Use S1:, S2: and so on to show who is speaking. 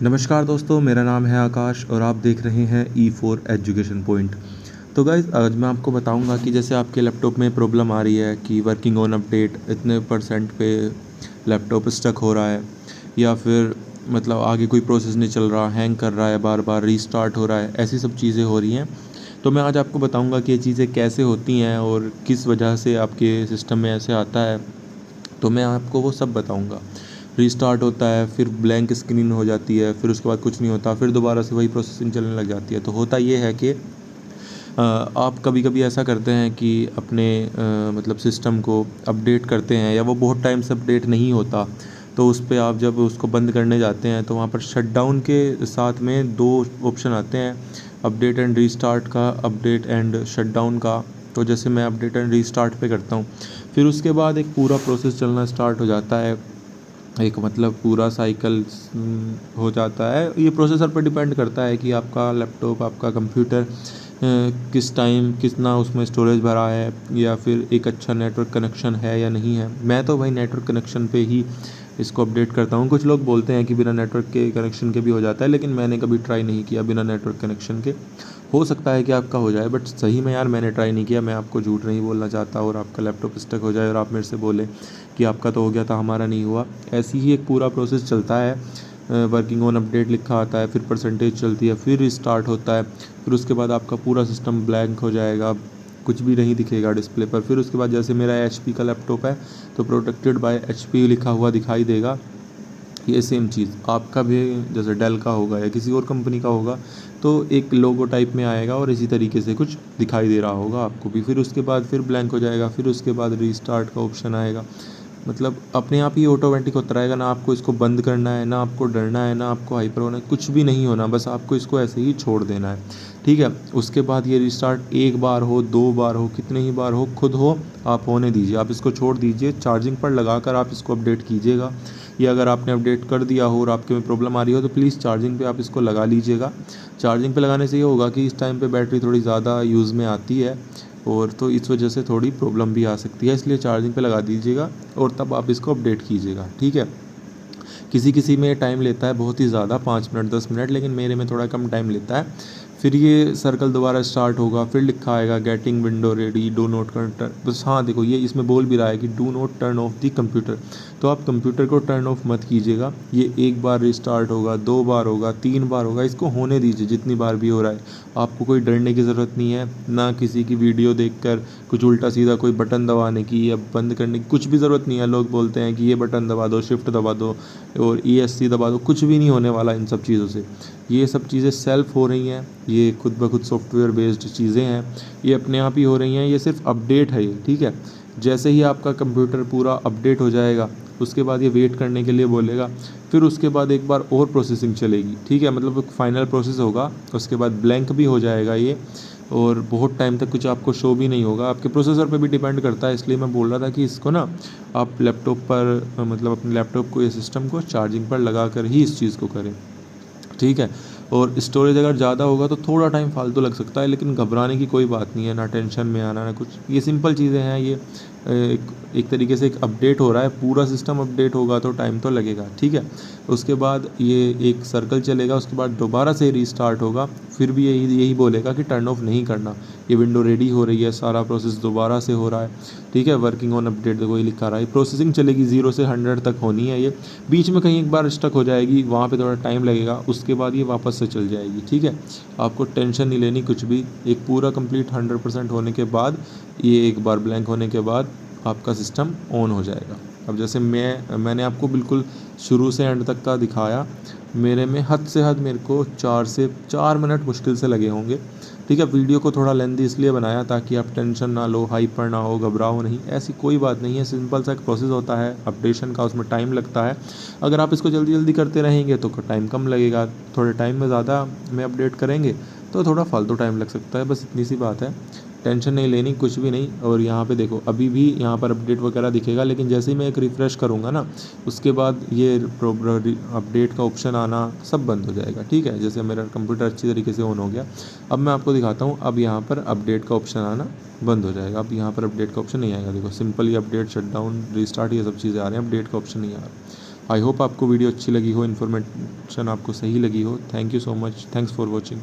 S1: नमस्कार दोस्तों, मेरा नाम है आकाश और आप देख रहे हैं E4 एजुकेशन पॉइंट। तो गाइज़, आज मैं आपको बताऊंगा कि जैसे आपके लैपटॉप में प्रॉब्लम आ रही है कि वर्किंग ऑन अपडेट इतने परसेंट पे लैपटॉप स्टक हो रहा है, या फिर मतलब आगे कोई प्रोसेस नहीं चल रहा, हैंग कर रहा है, बार बार रीस्टार्ट हो रहा है, ऐसी सब चीज़ें हो रही हैं। तो मैं आज आपको बताऊंगा कि ये चीज़ें कैसे होती हैं और किस वजह से आपके सिस्टम में ऐसे आता है। तो मैं आपको वो सब बताऊंगा। रीस्टार्ट होता है, फिर ब्लैंक स्क्रीन हो जाती है, फिर उसके बाद कुछ नहीं होता, फिर दोबारा से वही प्रोसेसिंग चलने लग जाती है। तो होता ये है कि आप कभी कभी ऐसा करते हैं कि अपने मतलब सिस्टम को अपडेट करते हैं, या वो बहुत टाइम से अपडेट नहीं होता। तो उस पे आप जब उसको बंद करने जाते हैं तो वहाँ पर शटडाउन के साथ में दो ऑप्शन आते हैं, अपडेट एंड रीस्टार्ट का, अपडेट एंड शटडाउन का। तो जैसे मैं अपडेट एंड रीस्टार्ट पे करता हूँ, फिर उसके बाद एक पूरा प्रोसेस चलना स्टार्ट हो जाता है। एक मतलब पूरा साइकिल हो जाता है। ये प्रोसेसर पर डिपेंड करता है कि आपका लैपटॉप, आपका कंप्यूटर किस टाइम कितना उसमें स्टोरेज भरा है, या फिर एक अच्छा नेटवर्क कनेक्शन है या नहीं है। मैं तो भाई नेटवर्क कनेक्शन पे ही इसको अपडेट करता हूँ। कुछ लोग बोलते हैं कि बिना नेटवर्क के कनेक्शन के भी हो जाता है, लेकिन मैंने कभी ट्राई नहीं किया बिना नेटवर्क कनेक्शन के। हो सकता है कि आपका हो जाए, बट सही में यार मैंने ट्राई नहीं किया। मैं आपको झूठ नहीं बोलना चाहता और आपका लैपटॉप स्टक हो जाए और आप मेरे से बोलें कि आपका तो हो गया था, हमारा नहीं हुआ। ऐसी ही एक पूरा प्रोसेस चलता है। वर्किंग ऑन अपडेट लिखा आता है, फिर परसेंटेज चलती है, फिर रिस्टार्ट होता है, फिर उसके बाद आपका पूरा सिस्टम ब्लैंक हो जाएगा, कुछ भी नहीं दिखेगा डिस्प्ले पर। फिर उसके बाद जैसे मेरा HP का लैपटॉप है, तो प्रोटेक्टेड बाय HP लिखा हुआ दिखाई देगा। ये सेम चीज़ आपका भी जैसे डेल का होगा या किसी और कंपनी का होगा, तो एक लोगो टाइप में आएगा और इसी तरीके से कुछ दिखाई दे रहा होगा आपको भी। फिर उसके बाद फिर ब्लैंक हो जाएगा, फिर उसके बाद रीस्टार्ट का ऑप्शन आएगा। मतलब अपने आप ही ऑटोमेटिक होता रहेगा। ना आपको इसको बंद करना है, ना आपको डरना है, ना आपको हाइपर होना है, कुछ भी नहीं होना, बस आपको इसको ऐसे ही छोड़ देना है। ठीक है। उसके बाद ये रिस्टार्ट एक बार हो, दो बार हो, कितने ही बार हो, खुद हो, आप होने दीजिए। आप इसको छोड़ दीजिए, चार्जिंग पर लगाकर आप इसको अपडेट कीजिएगा। या अगर आपने अपडेट कर दिया हो और आपके में प्रॉब्लम आ रही हो, तो प्लीज़ चार्जिंग पे आप इसको लगा लीजिएगा। चार्जिंग पे लगाने से ये होगा कि इस टाइम पे बैटरी थोड़ी ज़्यादा यूज़ में आती है, और तो इस वजह से थोड़ी प्रॉब्लम भी आ सकती है, इसलिए चार्जिंग पे लगा दीजिएगा और तब आप इसको अपडेट कीजिएगा। ठीक है। किसी किसी में टाइम लेता है बहुत ही ज़्यादा, 5 मिनट 10 मिनट, लेकिन मेरे में थोड़ा कम टाइम लेता है। फिर ये सर्कल दोबारा स्टार्ट होगा, फिर लिखा आएगा getting window ready, do not turn. बस हाँ, देखो ये इसमें बोल भी रहा है कि do not turn of the computer. तो आप कंप्यूटर को टर्न ऑफ मत कीजिएगा। ये एक बार रिस्टार्ट होगा, दो बार होगा, 3 बार होगा, इसको होने दीजिए जितनी बार भी हो रहा है। आपको कोई डरने की ज़रूरत नहीं है, ना किसी की वीडियो देखकर कुछ उल्टा सीधा कोई बटन दबाने की या बंद करने की कुछ भी ज़रूरत नहीं है। लोग बोलते हैं कि ये बटन दबा दो, शिफ्ट दबा दो और ESC दबा दो, कुछ भी नहीं होने वाला इन सब चीज़ों से। ये सब चीज़ें सेल्फ हो रही हैं, ये खुद ब खुद सॉफ्टवेयर बेस्ड चीज़ें हैं, ये अपने आप ही हो रही हैं। ये सिर्फ अपडेट है ये। ठीक है। जैसे ही आपका कंप्यूटर पूरा अपडेट हो जाएगा, उसके बाद ये वेट करने के लिए बोलेगा, फिर उसके बाद एक बार और प्रोसेसिंग चलेगी। ठीक है। मतलब एक फाइनल प्रोसेस होगा, उसके बाद ब्लैंक भी हो जाएगा ये, और बहुत टाइम तक कुछ आपको शो भी नहीं होगा। आपके प्रोसेसर पे भी डिपेंड करता है, इसलिए मैं बोल रहा था कि इसको ना आप लैपटॉप पर मतलब अपने लैपटॉप को, ये सिस्टम को चार्जिंग पर लगा कर ही इस चीज़ को करें। ठीक है। और स्टोरेज अगर ज़्यादा होगा तो थोड़ा टाइम फालतू लग सकता है, लेकिन घबराने की कोई बात नहीं है, ना टेंशन में आना, ना कुछ। ये सिंपल चीज़ें हैं। ये एक तरीके से एक अपडेट हो रहा है, पूरा सिस्टम अपडेट होगा तो टाइम तो लगेगा। ठीक है। उसके बाद ये एक सर्कल चलेगा, उसके बाद दोबारा से रीस्टार्ट होगा, फिर भी यही यही बोलेगा कि टर्न ऑफ नहीं करना, ये विंडो रेडी हो रही है, सारा प्रोसेस दोबारा से हो रहा है। ठीक है। वर्किंग ऑन अपडेट वही लिखा रहा है। प्रोसेसिंग चलेगी 0 से 100 तक होनी है ये। बीच में कहीं एक बार स्टक हो जाएगी, वहाँ पे थोड़ा टाइम लगेगा, उसके बाद ये वापस से चल जाएगी। ठीक है। आपको टेंशन नहीं लेनी कुछ भी। एक पूरा कंप्लीट 100% होने के बाद, ये एक बार ब्लैंक होने के बाद आपका सिस्टम ऑन हो जाएगा। अब जैसे मैंने आपको बिल्कुल शुरू से एंड तक का दिखाया, मेरे में हद से हद मेरे को 4 मिनट मुश्किल से लगे होंगे। ठीक है। वीडियो को थोड़ा लेंथी इसलिए बनाया ताकि आप टेंशन ना लो, हाइपर ना हो, घबराओ नहीं, ऐसी कोई बात नहीं है। सिंपल सा एक प्रोसेस होता है अपडेशन का, उसमें टाइम लगता है। अगर आप इसको जल्दी जल्दी करते रहेंगे तो टाइम कम लगेगा, थोड़े टाइम में ज़्यादा में अपडेट करेंगे तो थोड़ा फालतू टाइम लग सकता है। बस इतनी सी बात है, टेंशन नहीं लेनी कुछ भी नहीं। और यहाँ पे देखो, अभी भी यहाँ पर अपडेट वगैरह दिखेगा, लेकिन जैसे ही मैं एक रिफ़्रेश करूँगा ना, उसके बाद ये अपडेट का ऑप्शन आना सब बंद हो जाएगा। ठीक है। जैसे मेरा कंप्यूटर अच्छी तरीके से ऑन हो गया, अब मैं आपको दिखाता हूँ। अब यहाँ पर अपडेट का ऑप्शन आना बंद हो जाएगा। अब यहाँ पर अपडेट का ऑप्शन नहीं आएगा। देखो, सिंपल ही अपडेट, शटडाउन, रीस्टार्ट, ये सब चीज़ें आ रही हैं, अपडेट का ऑप्शन नहीं आ रहा। आई होप आपको वीडियो अच्छी लगी हो, इन्फॉर्मेशन आपको सही लगी हो। Thank you so much, thanks for watching.